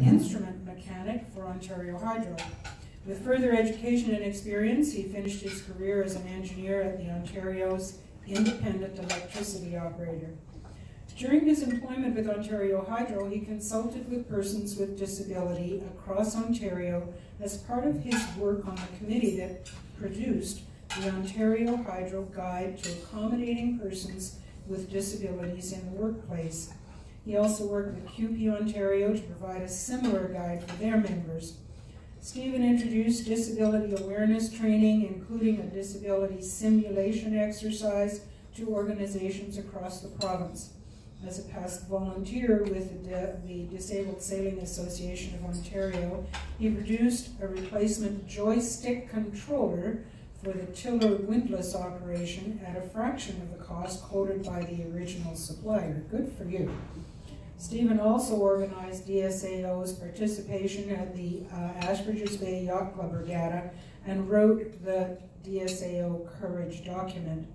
instrument mechanic for Ontario Hydro. With further education and experience, he finished his career as an engineer at the Ontario's Independent Electricity Operator. During his employment with Ontario Hydro, he consulted with persons with disability across Ontario as part of his work on the committee that produced the Ontario Hydro Guide to Accommodating Persons with Disabilities in the Workplace. He also worked with QP Ontario to provide a similar guide for their members. Stephen introduced disability awareness training, including a disability simulation exercise, to organizations across the province. As a past volunteer with the Disabled Sailing Association of Ontario, he produced a replacement joystick controller for the tiller windlass operation at a fraction of the cost quoted by the original supplier. Good for you. Stephen also organized DSAO's participation at the Ashbridges Bay Yacht Club Regatta and wrote the DSAO Courage document.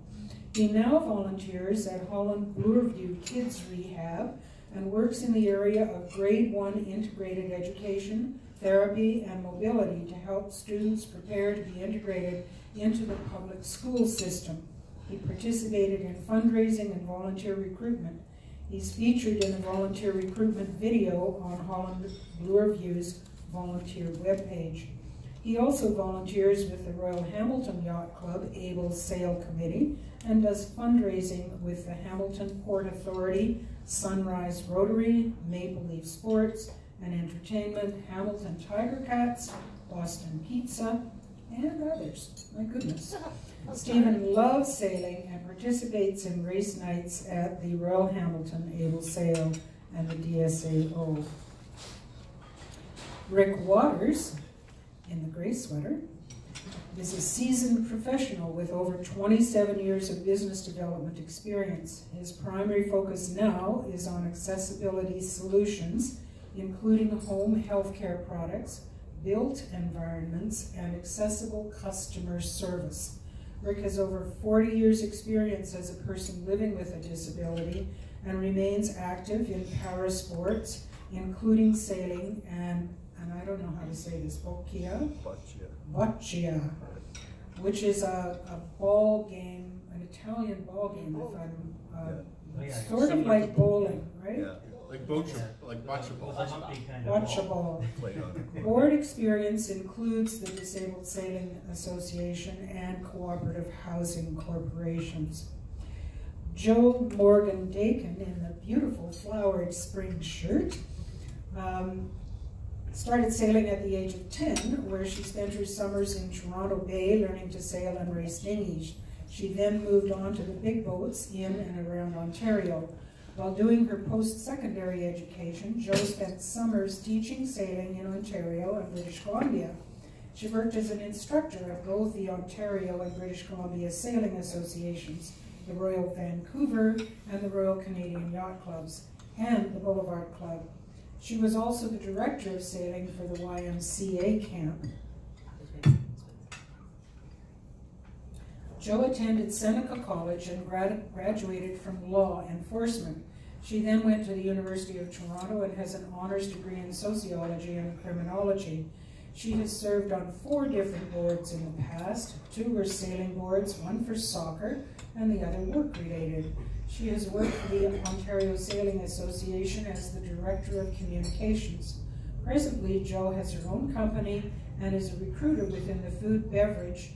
He now volunteers at Holland Bloorview Kids Rehab and works in the area of grade 1 integrated education, therapy, and mobility to help students prepare to be integrated into the public school system. He participated in fundraising and volunteer recruitment. He's featured in a volunteer recruitment video on Holland Bloorview's volunteer webpage. He also volunteers with the Royal Hamilton Yacht Club Able Sail Committee and does fundraising with the Hamilton Port Authority, Sunrise Rotary, Maple Leaf Sports and Entertainment, Hamilton Tiger Cats, Boston Pizza, and others. My goodness. Stephen loves sailing and participates in race nights at the Royal Hamilton Able Sail and the DSAO. Rick Waters, in the gray sweater, is a seasoned professional with over 27 years of business development experience. His primary focus now is on accessibility solutions, including home healthcare products, built environments, and accessible customer service. Rick has over 40 years experience as a person living with a disability and remains active in para sports, including sailing and I don't know how to say this, boccia, which is a ball game, an Italian ball game, if I'm sort of like bowling, right? Yeah. Like boccia ball. Boccia ball. Board experience includes the Disabled Sailing Association and Cooperative Housing Corporations. Joe Morgan Dakin, in the beautiful flowered spring shirt, started sailing at the age of 10, where she spent her summers in Toronto Bay learning to sail and race dinghies. She then moved on to the big boats in and around Ontario. While doing her post-secondary education, Jo spent summers teaching sailing in Ontario and British Columbia. She worked as an instructor at both the Ontario and British Columbia Sailing Associations, the Royal Vancouver and the Royal Canadian Yacht Clubs, and the Boulevard Club. She was also the director of sailing for the YMCA camp. Jo attended Seneca College and graduated from law enforcement. She then went to the University of Toronto and has an honors degree in sociology and criminology. She has served on 4 different boards in the past. 2 were sailing boards, 1 for soccer, and the other work-related. She has worked for the Ontario Sailing Association as the Director of Communications. Presently, Jo has her own company and is a recruiter within the food, beverage,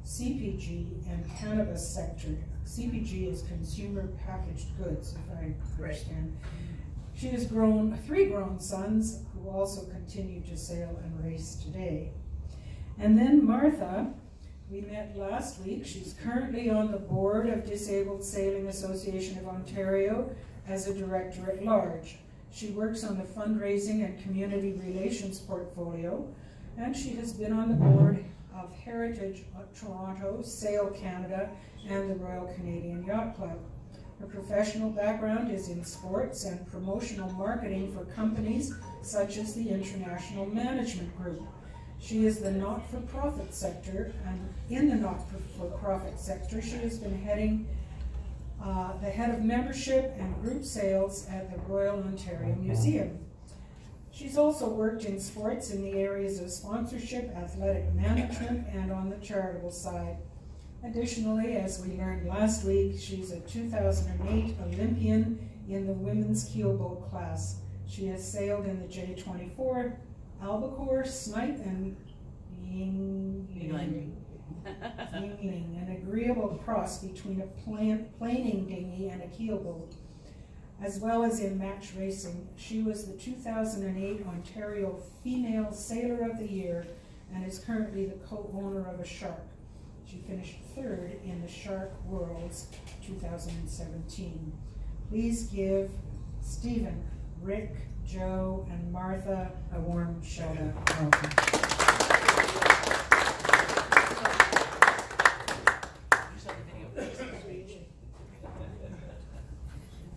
CPG, and cannabis sector. CPG is consumer packaged goods, if I understand. She has 3 grown sons who also continue to sail and race today. And then Martha, we met last week. She's currently on the board of Disabled Sailing Association of Ontario as a director at large. She works on the fundraising and community relations portfolio, and she has been on the board of Heritage Toronto, Sail Canada, and the Royal Canadian Yacht Club. Her professional background is in sports and promotional marketing for companies such as the International Management Group. She is the not-for-profit sector, and in the not-for-profit sector, she has been heading the head of membership and group sales at the Royal Ontario Museum. She's also worked in sports in the areas of sponsorship, athletic management, and on the charitable side. Additionally, as we learned last week, she's a 2008 Olympian in the women's keelboat class. She has sailed in the J24, Albacore, Snipe, and Yingling, an agreeable cross between a planing dinghy and a keelboat, as well as in match racing. She was the 2008 Ontario Female Sailor of the Year and is currently the co-owner of a Shark. She finished third in the Shark Worlds 2017. Please give Stephen, Rick, Joe, and Martha a warm shout-out. Welcome.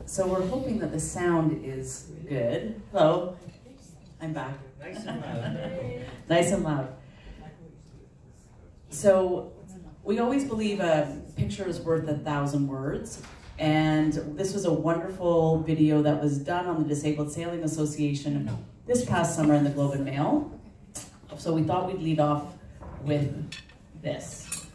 So we're hoping that the sound is good. Hello, I'm back. Nice and loud. Nice and loud. So we always believe a picture is worth 1,000 words. And this was a wonderful video that was done on the Disabled Sailing Association this past summer in the Globe and Mail. So we thought we'd lead off with this.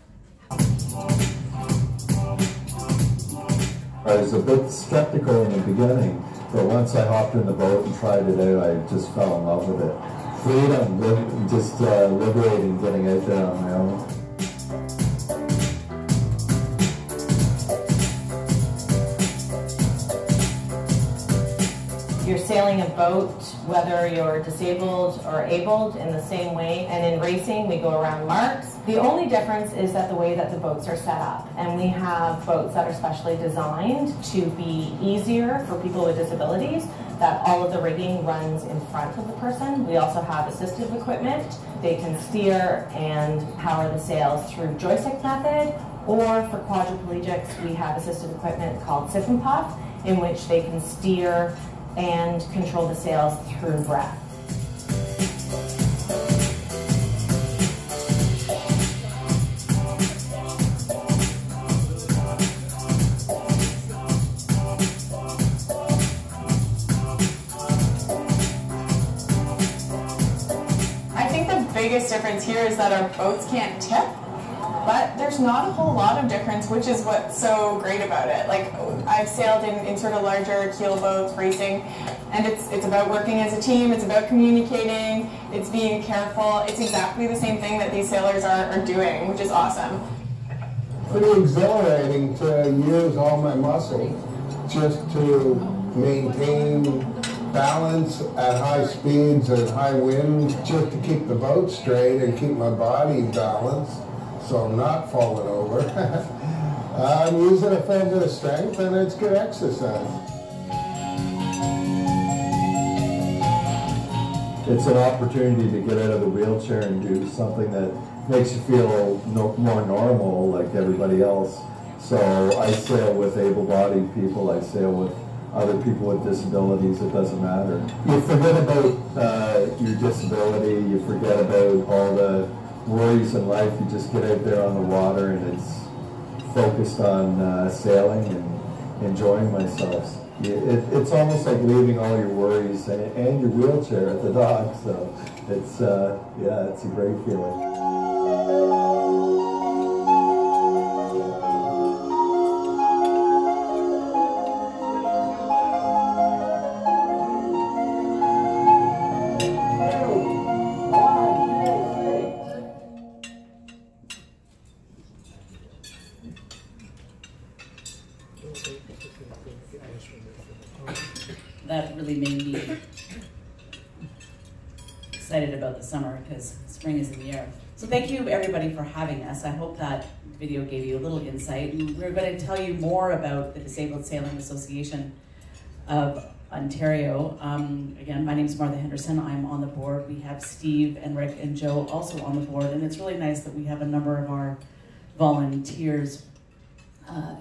I was a bit skeptical in the beginning, but once I hopped in the boat and tried it out, I just fell in love with it. Freedom, just liberating getting out there on my own. You're sailing a boat, whether you're disabled or abled, in the same way. And in racing, we go around marks. The only difference is that the way that the boats are set up. And we have boats that are specially designed to be easier for people with disabilities, that all of the rigging runs in front of the person. We also have assistive equipment. They can steer and power the sails through joystick method, or for quadriplegics, we have assistive equipment called Sip and Puff, in which they can steer and control the sails through breath. I think the biggest difference here is that our boats can't tip, but there's not a whole lot of difference, which is what's so great about it. Like, I've sailed in sort of larger keel boats, racing, and it's about working as a team, it's about communicating, it's being careful. It's exactly the same thing that these sailors are doing, which is awesome. Pretty exhilarating to use all my muscles just to maintain balance at high speeds and high winds, just to keep the boat straight and keep my body balanced so I'm not falling over. I'm using a fair bit of strength and it's good exercise. It's an opportunity to get out of the wheelchair and do something that makes you feel more normal like everybody else. So I sail with able-bodied people, I sail with other people with disabilities, it doesn't matter. You forget about your disability, you forget about all the worries in life, you just get out there on the water and it's focused on sailing and enjoying myself. It's almost like leaving all your worries and your wheelchair at the dock, so it's, yeah, it's a great feeling. That really made me excited about the summer because spring is in the air. So thank you everybody for having us. I hope that video gave you a little insight. And we're going to tell you more about the Disabled Sailing Association of Ontario. Again, my name is Martha Henderson. I'm on the board. We have Steve and Rick and Joe also on the board. And it's really nice that we have a number of our volunteers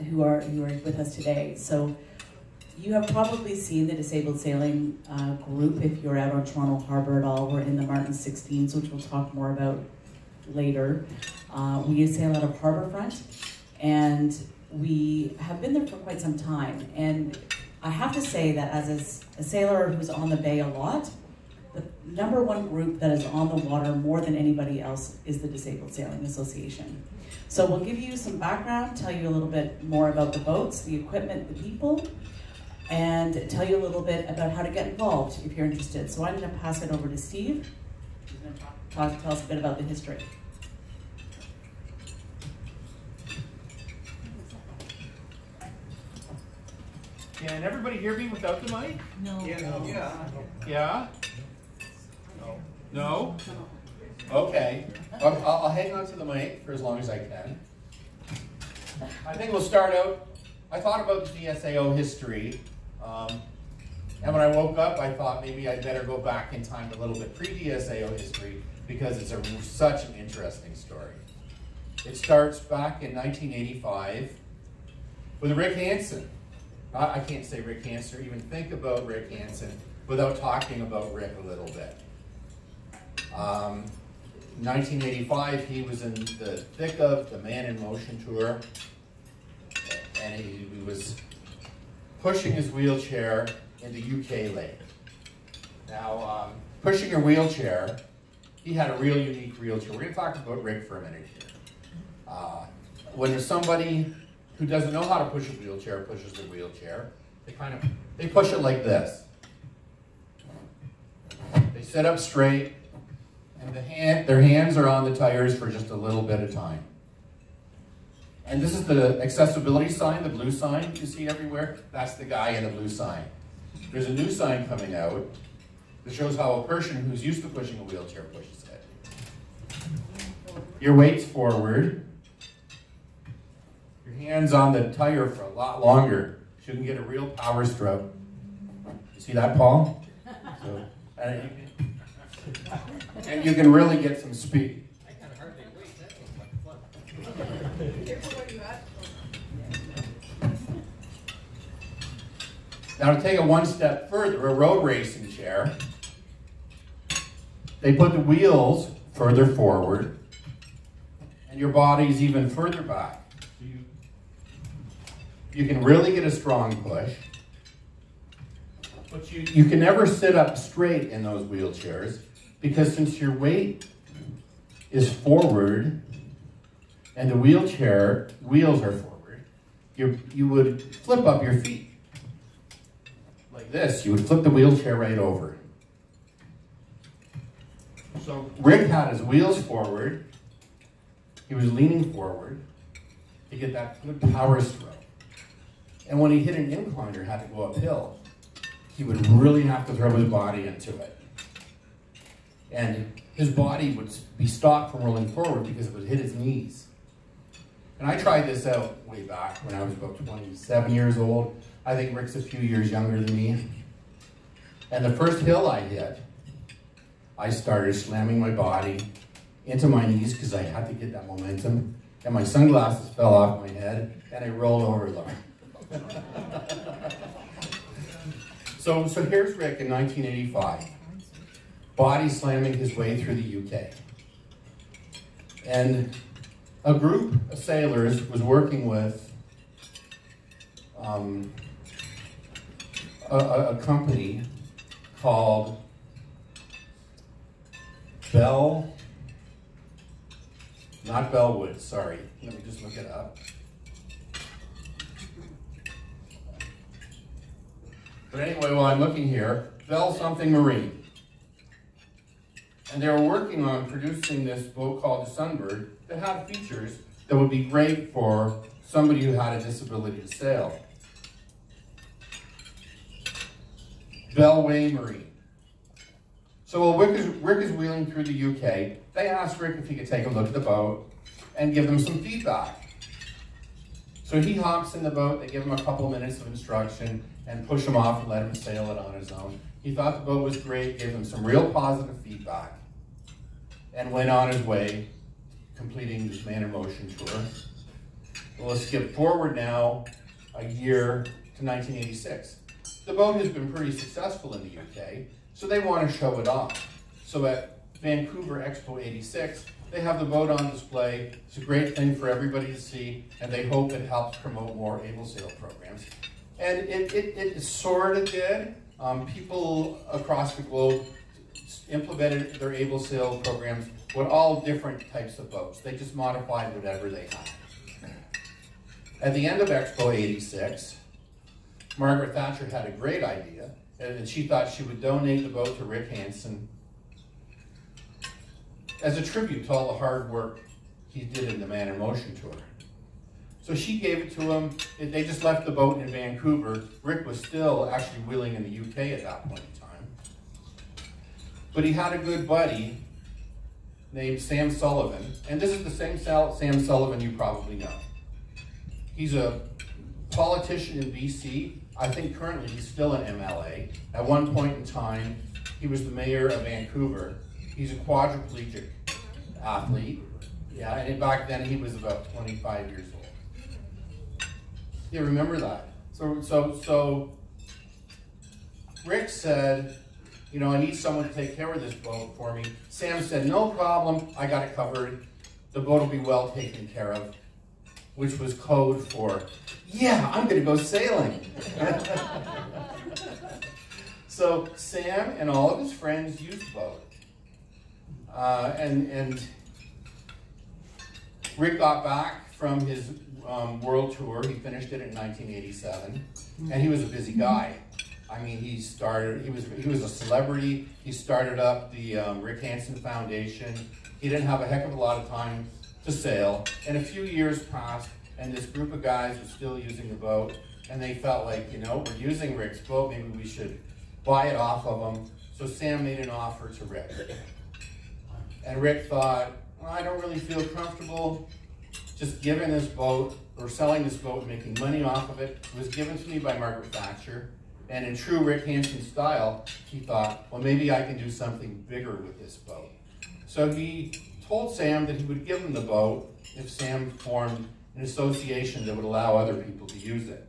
who are with us today. So you have probably seen the Disabled Sailing group if you're out on Toronto Harbour at all. We're in the Martin 16s, which we'll talk more about later. We sail out of Harbourfront, and we have been there for quite some time. And I have to say that as a sailor who's on the bay a lot, the number one group that is on the water more than anybody else is the Disabled Sailing Association. So we'll give you some background, tell you a little bit more about the boats, the equipment, the people, and tell you a little bit about how to get involved if you're interested. So I'm going to pass it over to Steve. He's going to tell us a bit about the history. Can everybody hear me without the mic? No. Yeah? No? Okay. I'll hang on to the mic for as long as I can. I think we'll start out. I thought about the DSAO history, and when I woke up, I thought maybe I'd better go back in time a little bit pre-DSAO history because it's such an interesting story. It starts back in 1985 with Rick Hansen. I can't say Rick Hansen or even think about Rick Hansen without talking about Rick a little bit. 1985, he was in the thick of the Man in Motion tour, and he was pushing his wheelchair into UK Lake. Now, pushing a wheelchair, he had a real unique wheelchair. We're going to talk about Rick for a minute here. When there's somebody who doesn't know how to push a wheelchair pushes the wheelchair, they push it like this. They sit up straight, and their hands are on the tires for just a little bit of time. And this is the accessibility sign, the blue sign you see everywhere. That's the guy in the blue sign. There's a new sign coming out that shows how a person who's used to pushing a wheelchair pushes it. Your weight's forward. Your hand's on the tire for a lot longer, so you can get a real power stroke. You see that, Paul? So, and you can really get some speed. I can hardly wait. That looks like fun. Careful where you at. Now to take it one step further, a road racing chair, they put the wheels further forward and your body's even further back. So you can really get a strong push, but you can never sit up straight in those wheelchairs because since your weight is forward and the wheelchair wheels are forward, you would flip up your feet. Like this, you would flip the wheelchair right over. So Rick had his wheels forward. He was leaning forward to get that good power stroke. And when he hit an incline or had to go uphill, he would really have to throw his body into it. And his body would be stopped from rolling forward because it would hit his knees. And I tried this out way back when I was about 27 years old. I think Rick's a few years younger than me. And the first hill I hit, I started slamming my body into my knees because I had to get that momentum. And my sunglasses fell off my head and I rolled over them. So here's Rick in 1985, body slamming his way through the UK. And a group of sailors was working with a company called not Bellwood, sorry. Let me just look it up. But anyway, while I'm looking here, Bell something Marine. And they were working on producing this boat called the Sunbird that had features that would be great for somebody who had a disability to sail. Bellway Marine. So while Rick is wheeling through the UK, they asked Rick if he could take a look at the boat and give them some feedback. So he hops in the boat, they give him a couple minutes of instruction and push him off and let him sail it on his own. He thought the boat was great, gave him some real positive feedback, and went on his way, completing this Man in Motion tour. Well, let's skip forward now a year to 1986. The boat has been pretty successful in the UK, so they want to show it off. So at Vancouver Expo 86, they have the boat on display. It's a great thing for everybody to see, and they hope it helps promote more able sail programs. And it sort of did. People across the globe implemented their able sail programs with all different types of boats. They just modified whatever they had. At the end of Expo 86, Margaret Thatcher had a great idea, and she thought she would donate the boat to Rick Hansen as a tribute to all the hard work he did in the Man in Motion tour. So she gave it to him. They just left the boat in Vancouver. Rick was still actually wheeling in the UK at that point in time. But he had a good buddy named Sam Sullivan, and this is the same Sam Sullivan you probably know. He's a politician in BC. I think currently he's still an MLA. At one point in time, he was the mayor of Vancouver. He's a quadriplegic athlete. Yeah, and back then he was about 25 years old. You remember that? So Rick said, you know, I need someone to take care of this boat for me. Sam said, no problem, I got it covered. The boat will be well taken care of, which was code for, yeah, I'm gonna go sailing. So Sam and all of his friends used the boat. And Rick got back from his world tour. He finished it in 1987, and he was a busy guy. I mean, he was a celebrity. He started up the Rick Hansen Foundation. He didn't have a heck of a lot of time to sail, and a few years passed, and this group of guys was still using the boat, and they felt like, you know, we're using Rick's boat, maybe we should buy it off of him. So Sam made an offer to Rick. And Rick thought, well, I don't really feel comfortable just giving this boat, or selling this boat and making money off of it. It was given to me by Margaret Thatcher. And in true Rick Hansen style, he thought, well, maybe I can do something bigger with this boat. So he told Sam that he would give him the boat if Sam formed an association that would allow other people to use it.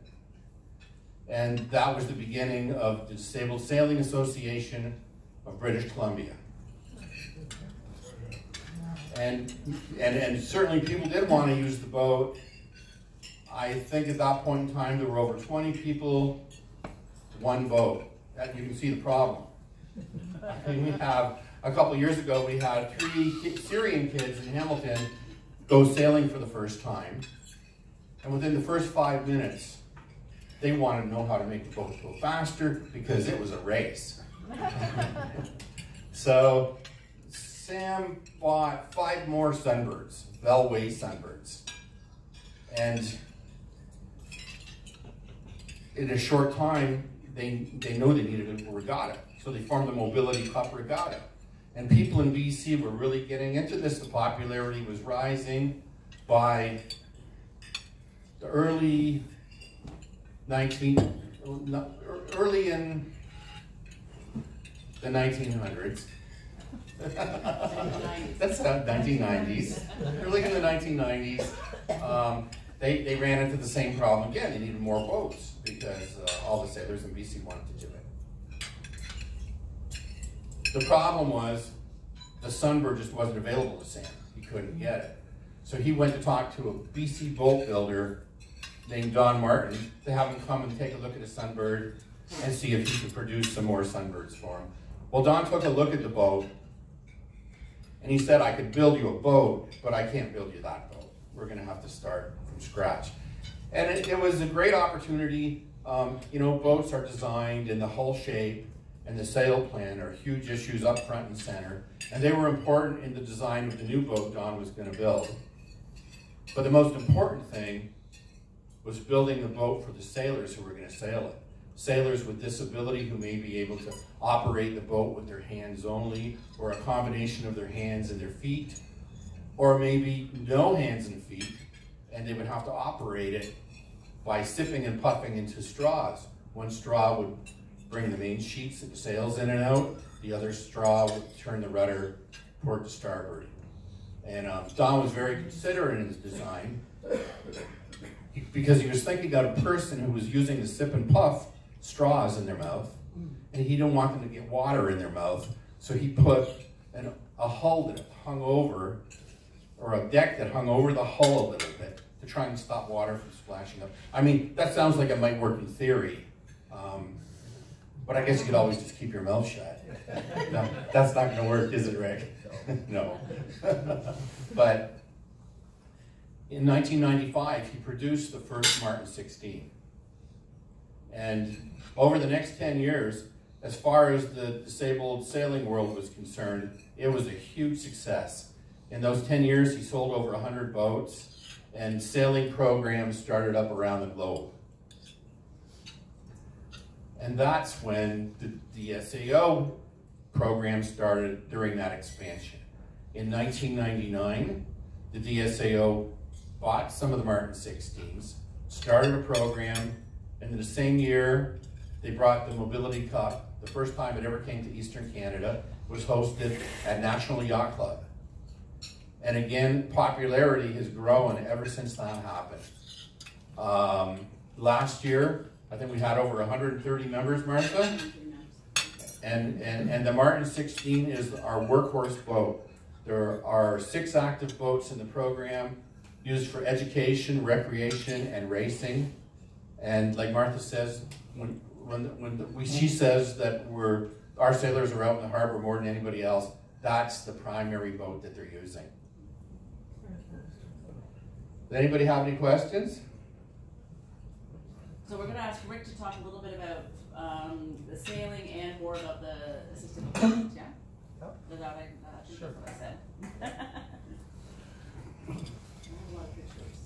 And that was the beginning of the Disabled Sailing Association of British Columbia. And certainly people did want to use the boat. I think at that point in time there were over 20 people, one boat. You can see the problem. I mean, we have, a couple of years ago, we had 3 Syrian kids in Hamilton go sailing for the first time. And within the first 5 minutes, they wanted to know how to make the boat go faster because it was a race. So Sam bought 5 more Sunbirds, Bellway Sunbirds. And in a short time, they know they needed a regatta. So they formed the Mobility Cup Regatta. And people in BC were really getting into this. The popularity was rising. By the early in the 1900s. That's not 1990s. Early in the 1990s, they ran into the same problem again. They needed more boats because all the sailors in BC wanted to do it. The problem was the Sunbird just wasn't available to Sam. He couldn't get it. So he went to talk to a BC boat builder named Don Martin to have him come and take a look at a Sunbird and see if he could produce some more Sunbirds for him. Well, Don took a look at the boat and he said, I could build you a boat, but I can't build you that boat. We're gonna have to start from scratch. And it was a great opportunity. You know, boats are designed in the hull shape and the sail plan are huge issues up front and center. And they were important in the design of the new boat Don was gonna build. But the most important thing was building the boat for the sailors who were going to sail it. Sailors with disability who may be able to operate the boat with their hands only, or a combination of their hands and their feet, or maybe no hands and feet, and they would have to operate it by sipping and puffing into straws. One straw would bring the main sheets and the sails in and out, the other straw would turn the rudder port to starboard. And Don was very considerate in his design because he was thinking about a person who was using the sip and puff straws in their mouth, and he didn't want them to get water in their mouth, so he put a hull that hung over, or a deck that hung over the hull a little bit to try and stop water from splashing up. I mean, that sounds like it might work in theory, But I guess you could always just keep your mouth shut. No, that's not going to work, is it, Rick? No. But in 1995, he produced the first Martin 16. And over the next 10 years, as far as the disabled sailing world was concerned, it was a huge success. In those 10 years, he sold over 100 boats, and sailing programs started up around the globe. And that's when the DSAO program started during that expansion. In 1999, the DSAO bought some of the Martin 16s, started a program, and in the same year, they brought the Mobility Cup. The first time it ever came to Eastern Canada was hosted at National Yacht Club. And again, popularity has grown ever since that happened. Last year, I think we had over 130 members, Martha. And the Martin 16 is our workhorse boat. There are 6 active boats in the program used for education, recreation, and racing. And like Martha says, she says that our sailors are out in the harbor more than anybody else, that's the primary boat that they're using. Does anybody have any questions? So we're going to ask Rick to talk a little bit about the sailing and more about the assisted boats, yeah? Yep. Without I think Sure. that's what I said. A lot of pictures.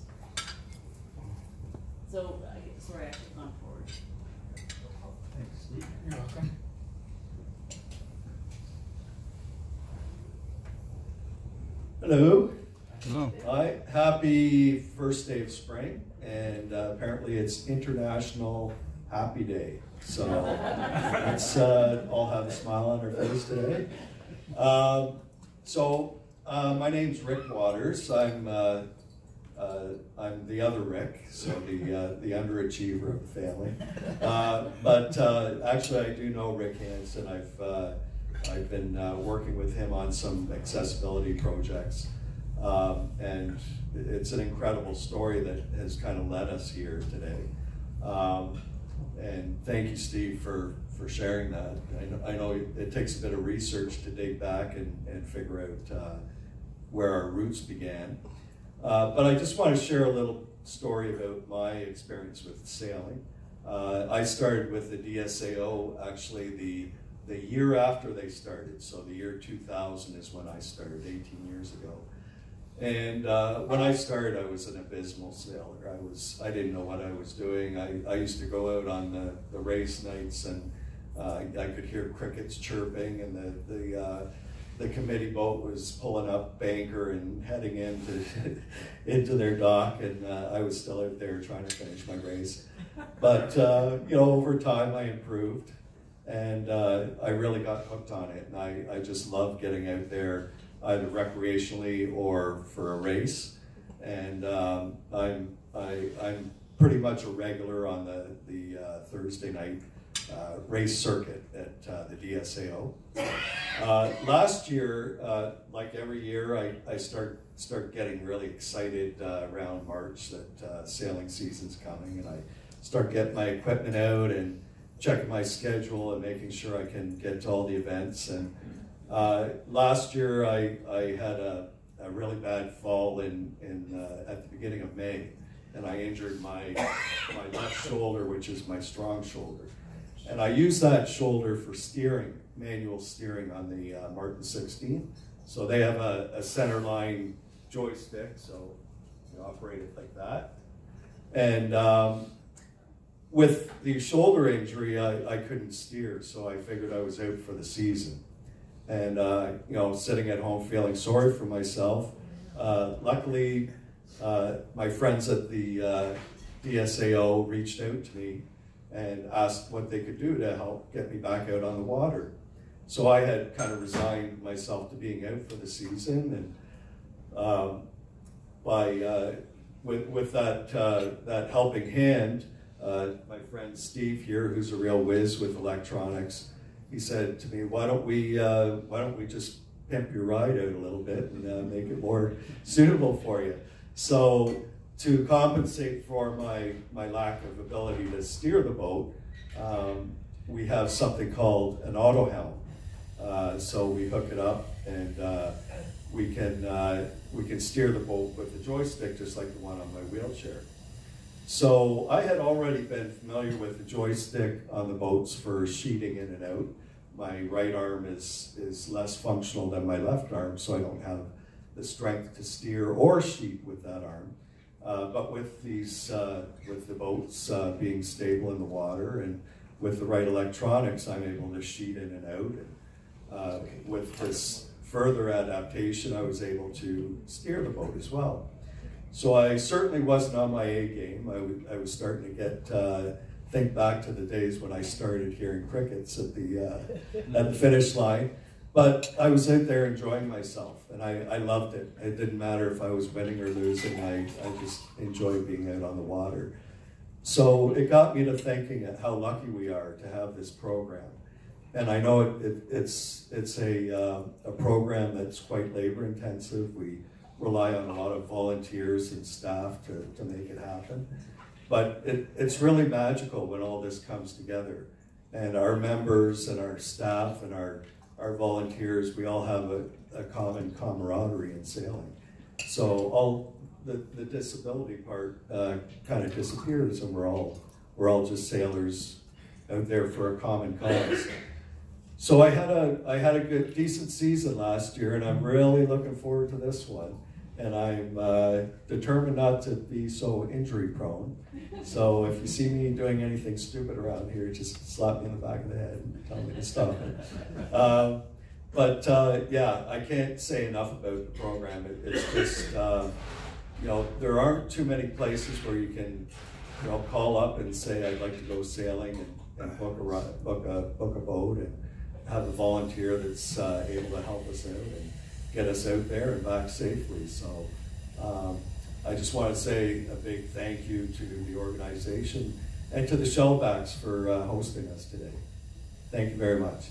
So, sorry, I should have gone forward. Thanks, Steve. You're welcome. Hello. Hello. Hi. Happy first day of spring, and apparently it's International Happy Day. So let's all have a smile on our face today. My name's Rick Waters. I'm the other Rick, so the underachiever of the family. But actually, I do know Rick Hansen. I've been working with him on some accessibility projects. And it's an incredible story that has kind of led us here today. And thank you, Steve, for sharing that. I know it takes a bit of research to dig back and figure out where our roots began. But I just want to share a little story about my experience with sailing. I started with the DSAO actually the year after they started. So the year 2000 is when I started, 18 years ago. And when I started, I was an abysmal sailor. I didn't know what I was doing. I used to go out on the race nights, and I could hear crickets chirping, and the committee boat was pulling up banker and heading into their dock, and I was still out there trying to finish my race. But over time I improved, and I really got hooked on it, and I just loved getting out there, either recreationally or for a race. And I'm pretty much a regular on the Thursday night race circuit at the DSAO. Last year, like every year, I start getting really excited around March that sailing season's coming, and I start getting my equipment out and checking my schedule and making sure I can get to all the events. And last year, I had a really bad fall at the beginning of May, and I injured my left shoulder, which is my strong shoulder. And I use that shoulder for steering, manual steering on the Martin 16. So they have a center line joystick, so you operate it like that. And with the shoulder injury, I couldn't steer, so I figured I was out for the season. And sitting at home feeling sorry for myself. Luckily, my friends at the DSAO reached out to me and asked what they could do to help get me back out on the water. So I had kind of resigned myself to being out for the season, and with that helping hand, my friend Steve here, who's a real whiz with electronics, he said to me, "Why don't we just pimp your ride out a little bit and make it more suitable for you?" So to compensate for my lack of ability to steer the boat, we have something called an auto helm. So we hook it up, and we can steer the boat with a joystick just like the one on my wheelchair. So I had already been familiar with the joystick on the boats for sheeting in and out. My right arm is less functional than my left arm, so I don't have the strength to steer or sheet with that arm. But with with the boats being stable in the water and with the right electronics, I'm able to sheet in and out. And with this further adaptation, I was able to steer the boat as well. So I certainly wasn't on my A game. I was starting to get think back to the days when I started hearing crickets at the finish line. But I was out there enjoying myself, and I loved it. It didn't matter if I was winning or losing. I just enjoyed being out on the water. So it got me to thinking how lucky we are to have this program. And I know it's a program that's quite labor intensive. We rely on a lot of volunteers and staff to make it happen. But it's really magical when all this comes together. And our members and our staff and our volunteers, we all have a common camaraderie in sailing. So all the disability part kind of disappears, and we're all just sailors out there for a common cause. So I had a decent season last year, and I'm really looking forward to this one. And I'm determined not to be so injury prone. So if you see me doing anything stupid around here, just slap me in the back of the head and tell me to stop it. Yeah, I can't say enough about the program. It's just, you know, there aren't too many places where you can, you know, call up and say, I'd like to go sailing and book a boat and have a volunteer that's able to help us out and get us out there and back safely. So I just want to say a big thank you to the organization and to the Shellbacks for hosting us today. Thank you very much.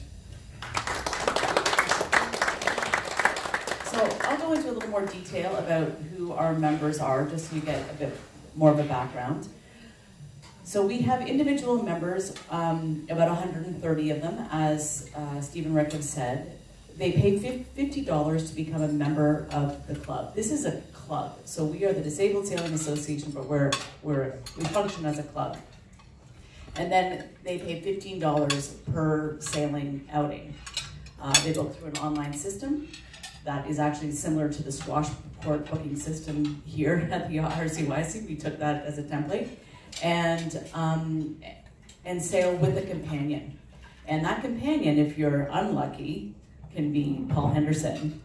So I'll go into a little more detail about who our members are, just so you get a bit more of a background. So we have individual members, about 130 of them, as Steve and Rick have said. They pay $50 to become a member of the club. This is a club, so we are the Disabled Sailing Association, but we function as a club. And then they pay $15 per sailing outing. They book through an online system that is actually similar to the squash court booking system here at the RCYC. We took that as a template, and sail with a companion. And that companion, if you're unlucky, can be Paul Henderson.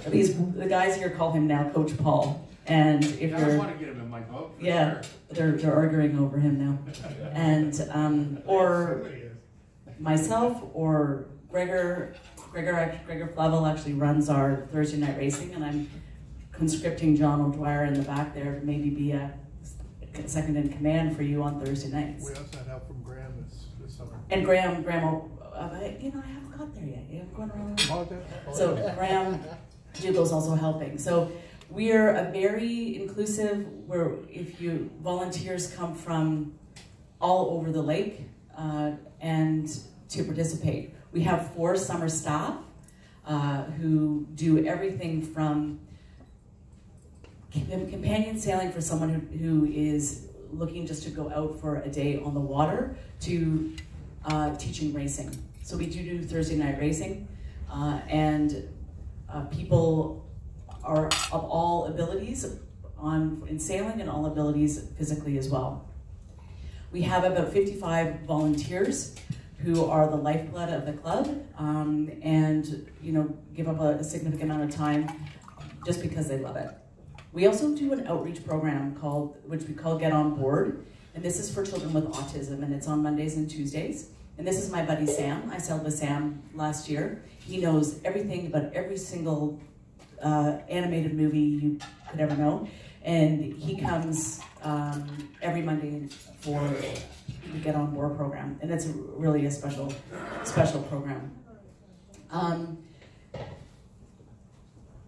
The guys here call him now Coach Paul. And if I you're, want to get him in my boat. yeah, Sure. they're arguing over him now. And or myself or Gregor Flavel actually runs our Thursday night racing, and I'm conscripting John O'Dwyer in the back there to maybe be a second in command for you on Thursday nights. We also had help from Graham this summer. And Graham, you know, I haven't got there yet. I'm going around. So Graham Dugal's also helping. So we're a very inclusive, where if you volunteers come from all over the lake and to participate. We have 4 summer staff who do everything from companion sailing for someone who is looking just to go out for a day on the water to teaching racing. So we do Thursday night racing, and people are of all abilities in sailing and all abilities physically as well. We have about 55 volunteers who are the lifeblood of the club, and give up a significant amount of time just because they love it. We also do an outreach program which we call Get On Board, and this is for children with autism, and it's on Mondays and Tuesdays. And this is my buddy Sam. I sailed with Sam last year. He knows everything about every single animated movie you could ever know, and he comes every Monday for the Get On Board program, and it's really a special program.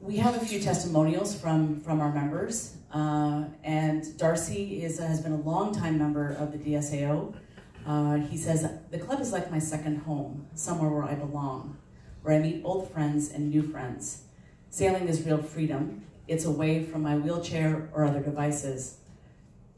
we have a few testimonials from our members, and Darcy has been a long-time member of the DSAO. He says, the club is like my second home, somewhere where I belong, where I meet old friends and new friends. Sailing is real freedom. It's away from my wheelchair or other devices.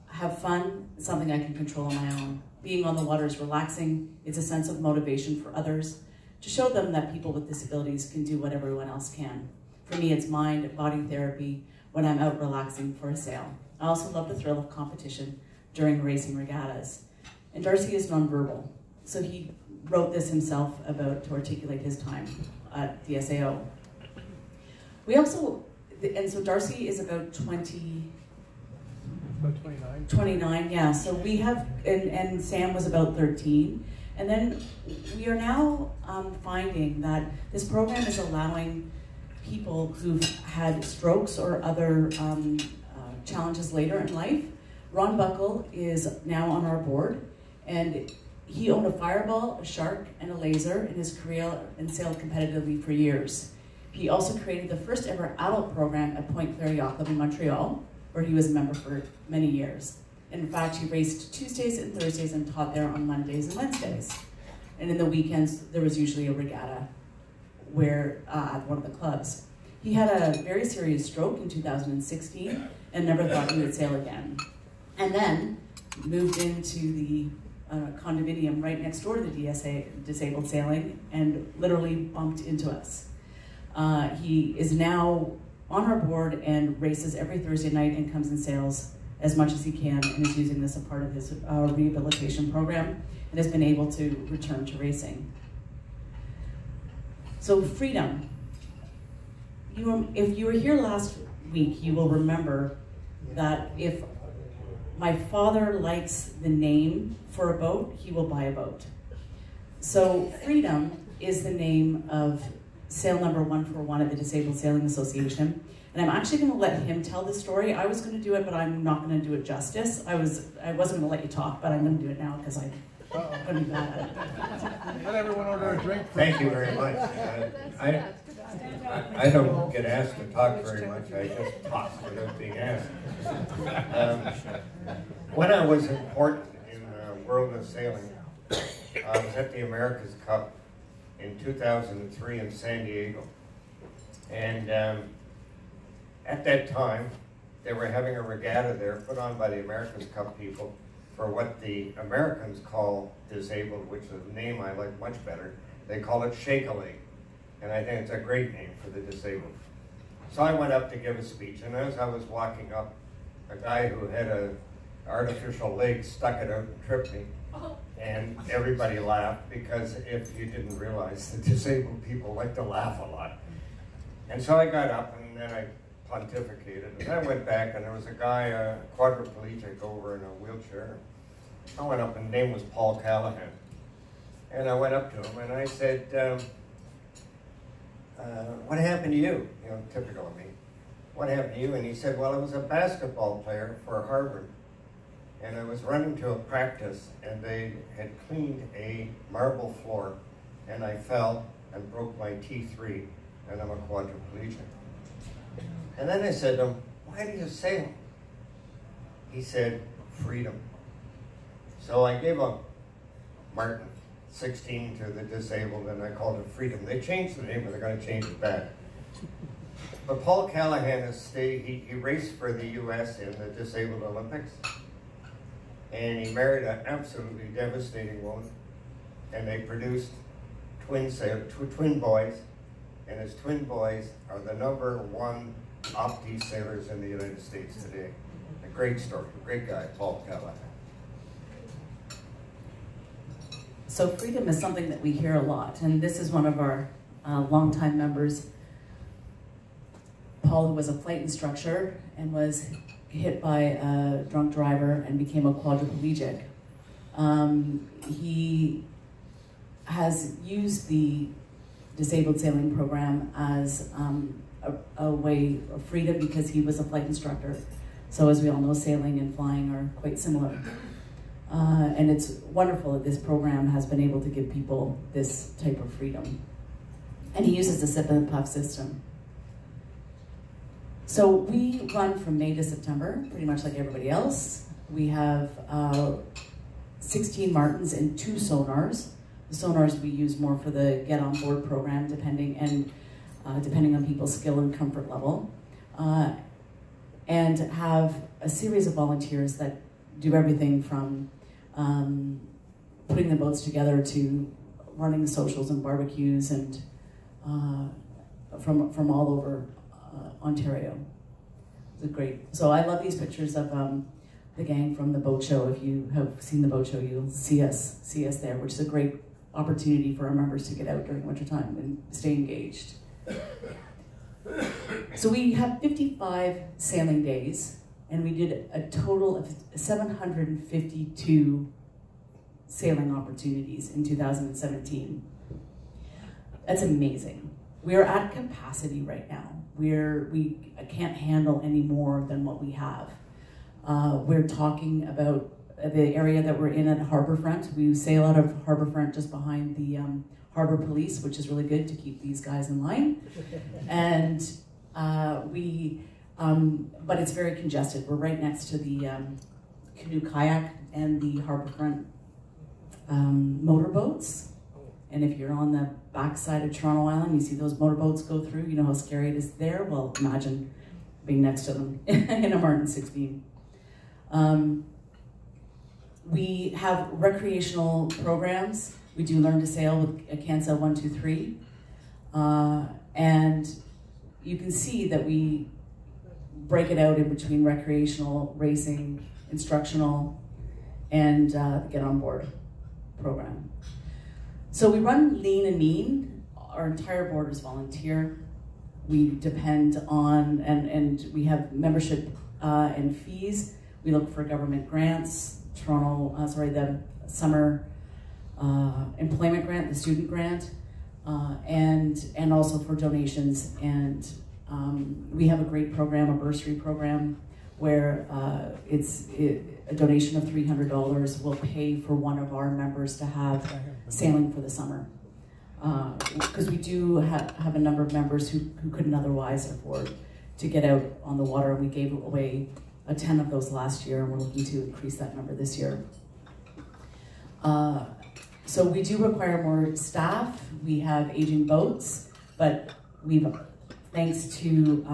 Have fun, it's something I can control on my own. Being on the water is relaxing. It's a sense of motivation for others, to show them that people with disabilities can do what everyone else can. For me, it's mind, body therapy when I'm out relaxing for a sail. I also love the thrill of competition during racing regattas. And Darcy is nonverbal, so he wrote this himself to articulate his time at DSAO. So Darcy is about 29, yeah. So we have, and Sam was about 13. And then we are now finding that this program is allowing people who've had strokes or other challenges later in life. Ron Buckle is now on our board, and he owned a fireball, a shark, and a laser in his career and sailed competitively for years. He also created the first ever adult program at Point Claire Yacht Club in Montreal, where he was a member for many years. In fact, he raced Tuesdays and Thursdays and taught there on Mondays and Wednesdays. And in the weekends, there was usually a regatta at one of the clubs. He had a very serious stroke in 2016 and never thought he would sail again. And then moved into the condominium right next door to the disabled sailing and literally bumped into us. He is now on our board and races every Thursday night and comes and sails as much as he can, and is using this as part of his rehabilitation program, and has been able to return to So freedom. If you were here last week, you will remember that if my father likes the name for a boat, he will buy a boat. So Freedom is the name of sail number 141 at the Disabled Sailing Association. And I'm actually going to let him tell the story. I was going to do it, but I'm not going to do it justice. I wasn't going to let you talk, but I'm going to do it now because I'm going to be bad at it. Let everyone order a drink. Thank you very much. I don't get asked to talk very much. I just talk without being asked. When I was important in the world of sailing, I was at the America's Cup in 2003 in San Diego. And at that time, they were having a regatta there put on by the America's Cup people for what the Americans call disabled, which is a name I like much better. They call it Shake-a-Leg, and I think it's a great name for the disabled. So I went up to give a speech, and as I was walking up, a guy who had an artificial leg stuck it out and tripped me. And everybody laughed, because if you didn't realize, the disabled people like to laugh a lot. And so I got up, and then I pontificated, and I went back, and there was a guy, a quadriplegic over in a wheelchair. I went up, and his name was Paul Callahan. And I went up to him, and I said, what happened to you? You know, typical of me. What happened to you? And he said, well, I was a basketball player for Harvard, and I was running to a practice, and they had cleaned a marble floor, and I fell and broke my T3, and I'm a quadriplegic. And then I said to him, why do you sail? He said, freedom. So I gave a Martin 16 to the disabled, and I called it Freedom. They changed the name, but they're going to change it back. But Paul Callahan has stayed, he raced for the US in the Disabled Olympics, and he married an absolutely devastating woman, and they produced twin boys, and his twin boys are the #1 Opti sailors in the United States today. A great story, a great guy, Paul Callahan. So freedom is something that we hear a lot, and this is one of our longtime members, Paul, who was a flight instructor and was hit by a drunk driver and became a quadriplegic. He has used the disabled sailing program as a way of freedom because he was a flight instructor. So as we all know, sailing and flying are quite similar. And it's wonderful that this program has been able to give people this type of freedom. And he uses the sip and puff system. So we run from May to September, pretty much like everybody else. We have 16 martins and 2 sonars. The sonars we use more for the get on board program, depending on people's skill and comfort level, and have a series of volunteers that do everything from putting the boats together to running the socials and barbecues and from all over Ontario. It's great. So I love these pictures of the gang from the boat show. If you have seen the boat show, you'll see us there, which is a great opportunity for our members to get out during wintertime and stay engaged. So we have 55 sailing days, and we did a total of 752 sailing opportunities in 2017. That's amazing. We're at capacity right now. We can't handle any more than what we have. We're talking about the area that we're in at Harbourfront. We sail out of Harbourfront just behind the Harbour Police, which is really good to keep these guys in line. And but it's very congested. We're right next to the canoe kayak and the Harbourfront motorboats. And if you're on the backside of Toronto Island, you see those motorboats go through, you know how scary it is there? Well, imagine being next to them in a Martin 16. We have recreational programs. We do Learn to Sail with CanSail 123. And you can see that we break it out in between recreational, racing, instructional, and the Get On Board program. So we run lean and mean. Our entire board is volunteer. We depend on, and we have membership and fees. We look for government grants, the summer employment grant, the student grant, and also for donations. And we have a great program, a bursary program, where a donation of $300 will pay for one of our members to have sailing for the summer. Because we do have a number of members who couldn't otherwise afford to get out on the water, and we gave away 10 of those last year, and we're looking to increase that number this year. So we do require more staff. We have aging boats, but thanks to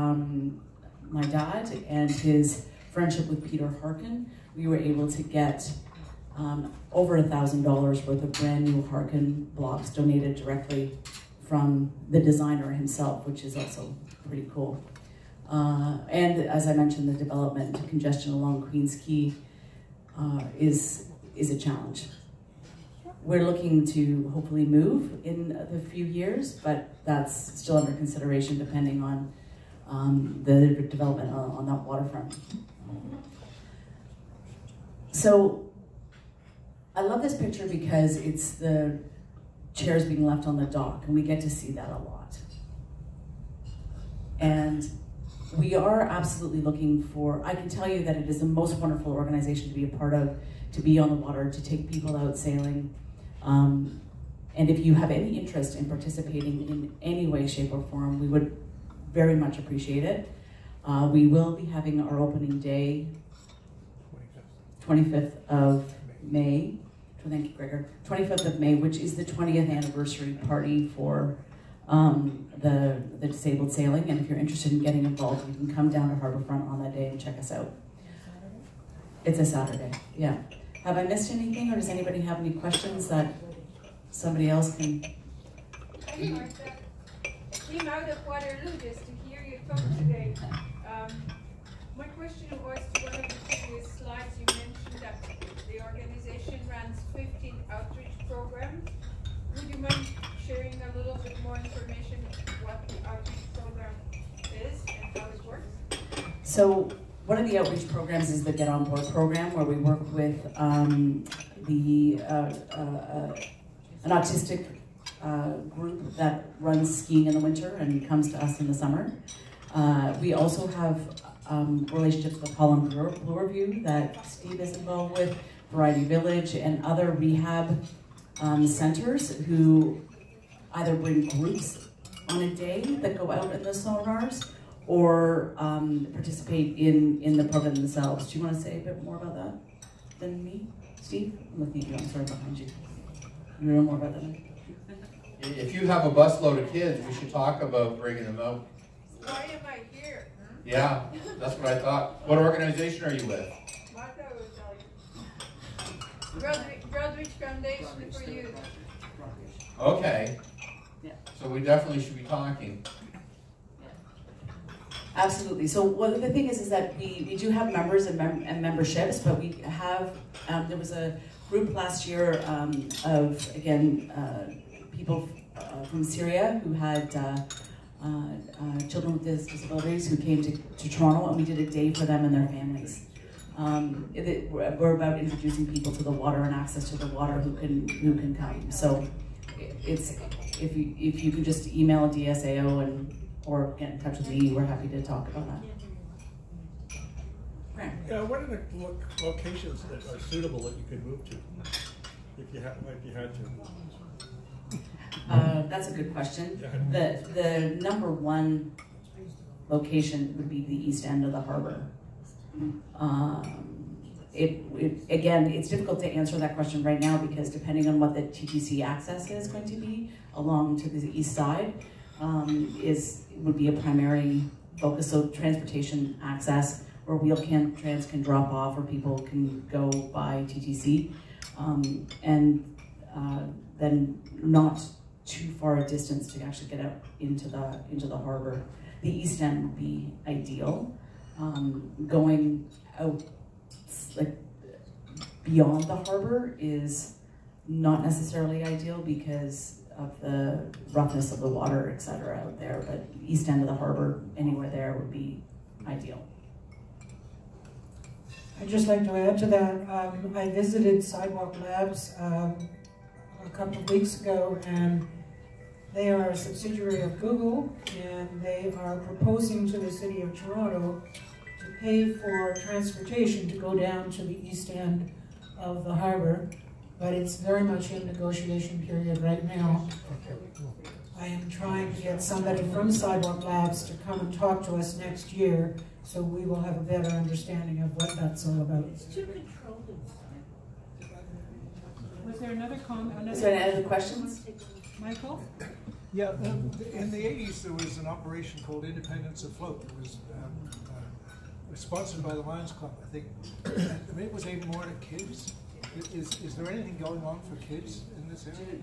my dad and his friendship with Peter Harkin, we were able to get over $1,000 worth of brand new Harkin blocks donated directly from the designer himself, which is also pretty cool. And as I mentioned, the development congestion along Queen's Quay is a challenge. We're looking to hopefully move in a few years, but that's still under consideration depending on the development on that waterfront. So I love this picture because it's the chairs being left on the dock, and we get to see that a lot. And we are absolutely looking for, I can tell you that it is the most wonderful organization to be a part of, to be on the water, to take people out sailing. And if you have any interest in participating in any way, shape, or form, we would very much appreciate it. We will be having our opening day, 25th of May. Thank you, Gregor. 25th of May, which is the 20th anniversary party for the disabled sailing. And if you're interested in getting involved, you can come down to Harbourfront on that day and check us out. It's a Saturday, yeah. Have I missed anything, or does anybody have any questions that somebody else can? Hey Martha, came out of Waterloo just to hear you talk today. My question was to one of the previous slides, you mentioned that the organization runs 15 outreach programs. Would you mind sharing a little bit more information what the outreach program is and how it works? So one of the outreach programs is the Get On Board program, where we work with an autistic group that runs skiing in the winter and comes to us in the summer. We also have relationships with Holland Bloorview that Steve is involved with, Variety Village, and other rehab centers who either bring groups on a day that go out in the sonars, or participate in the program themselves. Do you want to say a bit more about that than me? Steve? I'm looking at you, I'm sorry, behind you. You know more about that? If you have a busload of kids, we should talk about bringing them out. Why am I here? Yeah, that's what I thought. What organization are you with? Martha will tell you. Broadridge Foundation for Youth. Okay. Yeah. So we definitely should be talking. Absolutely. So what the thing is that we do have members and memberships, but we have, there was a group last year of, again, people from Syria who had children with disabilities who came to Toronto, and we did a day for them and their families. We're about introducing people to the water and access to the water who can come. So it's if you could just email DSAO or get in touch with me, we're happy to talk about that. Yeah, what are the locations that are suitable that you could move to if you had to? That's a good question. The number one location would be the east end of the harbor. Again, it's difficult to answer that question right now because depending on what the TTC access is going to be along to the east side, would be a primary focus. So transportation access, where trans can drop off, or people can go by TTC, and then not too far a distance to actually get out into the harbor. The east end would be ideal. Going out like beyond the harbor is not necessarily ideal because of the roughness of the water, etc. out there, but east end of the harbor, anywhere there would be ideal. I'd just like to add to that, I visited Sidewalk Labs a couple of weeks ago, and they are a subsidiary of Google, and they are proposing to the City of Toronto to pay for transportation to go down to the east end of the harbor, but it's very much in negotiation period right now. I am trying to get somebody from Sidewalk Labs to come and talk to us next year, so we will have a better understanding of what that's all about. It's too controlling. Was there another comment? Is there any other questions? Michael? Yeah, in the 80s there was an operation called Independence Afloat. It was sponsored by the Lions Club, I think. And it was aimed more at kids. Is there anything going on for kids in this area?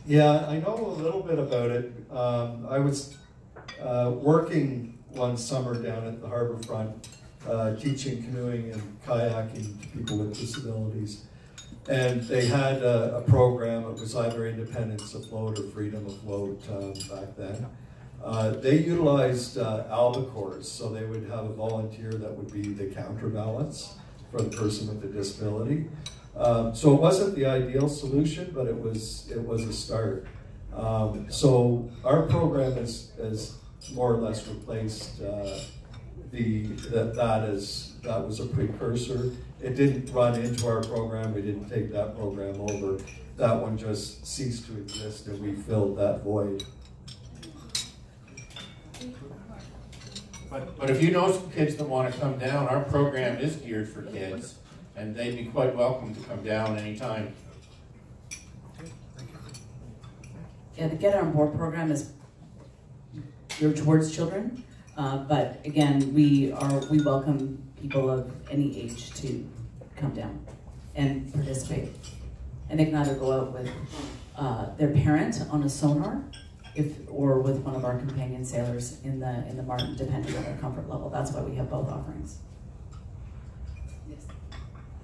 Yeah, I know a little bit about it. I was working one summer down at the harbor front, teaching canoeing and kayaking to people with disabilities. And they had a program. It was either Independence Afloat or Freedom Afloat back then. They utilized albacores, so they would have a volunteer that would be the counterbalance for the person with the disability. So it wasn't the ideal solution, but it was a start. So our program has more or less replaced that was a precursor. It didn't run into our program. We didn't take that program over. That one just ceased to exist, and we filled that void. But if you know some kids that want to come down, our program is geared for kids, and they'd be quite welcome to come down anytime. Yeah, the Get On Board program is geared towards children, but again, we welcome people of any age to come down and participate. And they can either go out with their parent on a sonar, or with one of our companion sailors in the Martin, depending on their comfort level. That's why we have both offerings. Yes.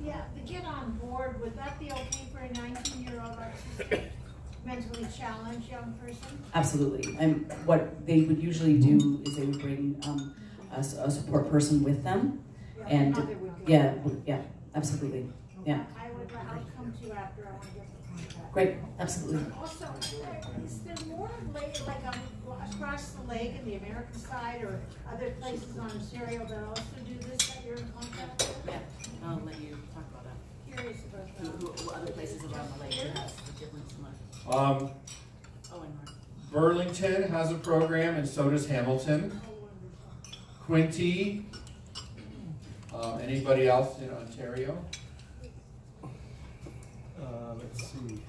Yeah, the Get On Board, would that be okay for a 19-year-old autistic, mentally challenged young person? Absolutely. And what they would usually do is they would bring a support person with them, and yeah, absolutely, yeah. I'll come to you after. I want to get the contact. Great, absolutely. Also, is there more across the lake in the American side or other places on Ontario that also do this that you're in contact with? Yeah, I'll let you talk about that. Curious about that. Who other places around the lake have the difference in that? Burlington has a program, and so does Hamilton. Quinte. Anybody else in Ontario? Let's see.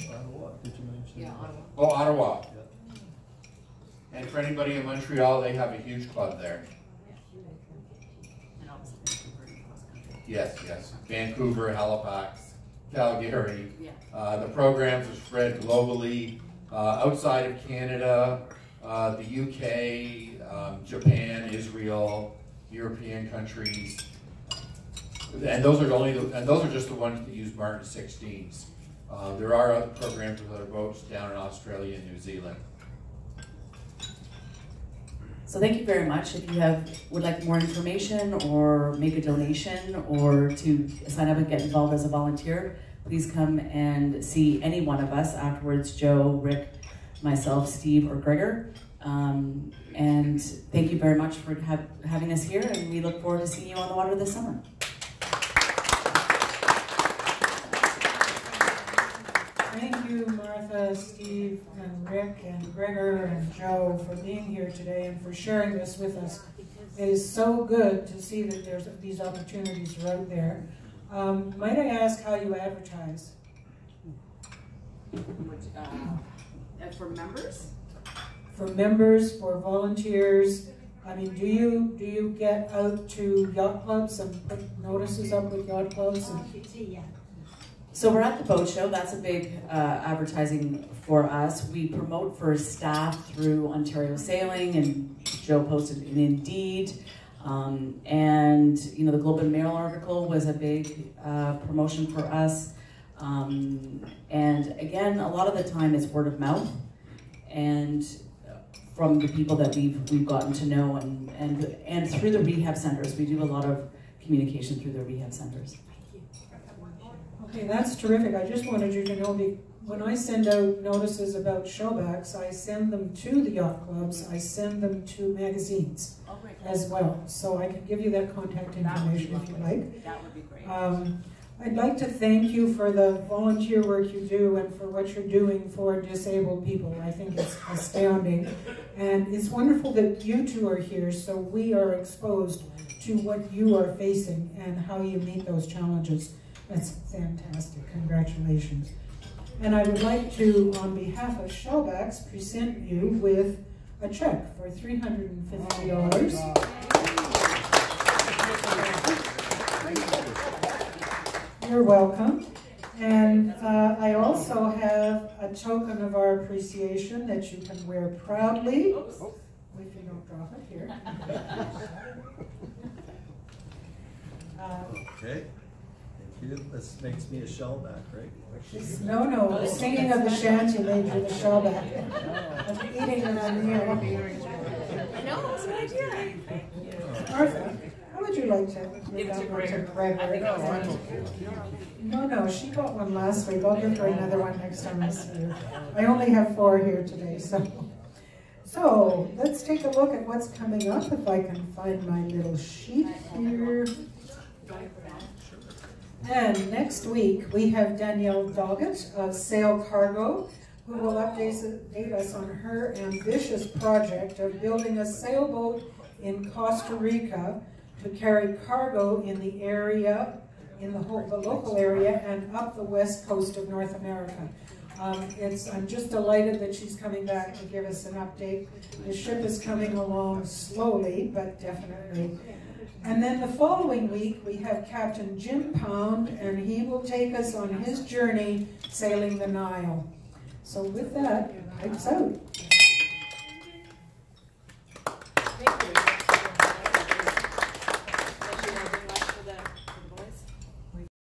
Ottawa, did you mention? Yeah, Ottawa. Oh, Ottawa. Yeah. And for anybody in Montreal, they have a huge club there. And obviously Vancouver cross country. Yes, yes. Vancouver, Halifax, Calgary. Yeah. The programs are spread globally, outside of Canada, the UK, Japan, Israel, European countries. And those are just the ones that use Martin 16s. There are other programs with other boats down in Australia and New Zealand. So thank you very much. If you would like more information or make a donation or to sign up and get involved as a volunteer, please come and see any one of us afterwards, Joe, Rick, myself, Steve, or Gregor. And thank you very much for having us here, and we look forward to seeing you on the water this summer. Thank you, Martha, Steve, and Rick, and Gregor, and Joe for being here today and for sharing this with us. It is so good to see that there's these opportunities are out there. Might I ask how you advertise? For members? For members, for volunteers. I mean, do you get out to yacht clubs and put notices up with yacht clubs? So we're at the boat show. That's a big advertising for us. We promote for staff through Ontario Sailing, and Joe posted in Indeed. And you know, the Globe and Mail article was a big promotion for us. And again, a lot of the time it's word of mouth, and from the people that we've gotten to know, and through the rehab centers. We do a lot of communication through the rehab centers. Okay, that's terrific. I just wanted you to know, when I send out notices about shellbacks, I send them to the yacht clubs, I send them to magazines as well. So I can give you that contact information if you like. That would be great. I'd like to thank you for the volunteer work you do and for what you're doing for disabled people. I think it's astounding. And it's wonderful that you two are here so we are exposed to what you are facing and how you meet those challenges. That's fantastic. Congratulations. And I would like to, on behalf of Shellbacks, present you with a check for $350. You're welcome. And I also have a token of our appreciation that you can wear proudly. If you don't drop it here. Okay. This makes me a shellback, right? No, the singing of the shanty made you the shellback. I'm eating it on here. No, that's what I did. Martha, how would you like to give that one to Gregor? No, she got one last week. I'll give her another one next time I see her. I only have 4 here today, so let's take a look at what's coming up. If I can find my little sheet here. And next week, we have Danielle Doggett of Sail Cargo, who will update us on her ambitious project of building a sailboat in Costa Rica to carry cargo in the area, in the local area, and up the west coast of North America. I'm just delighted that she's coming back to give us an update. The ship is coming along slowly, but definitely. And then the following week, we have Captain Jim Pound, and he will take us on his journey sailing the Nile. So with that, pipes out.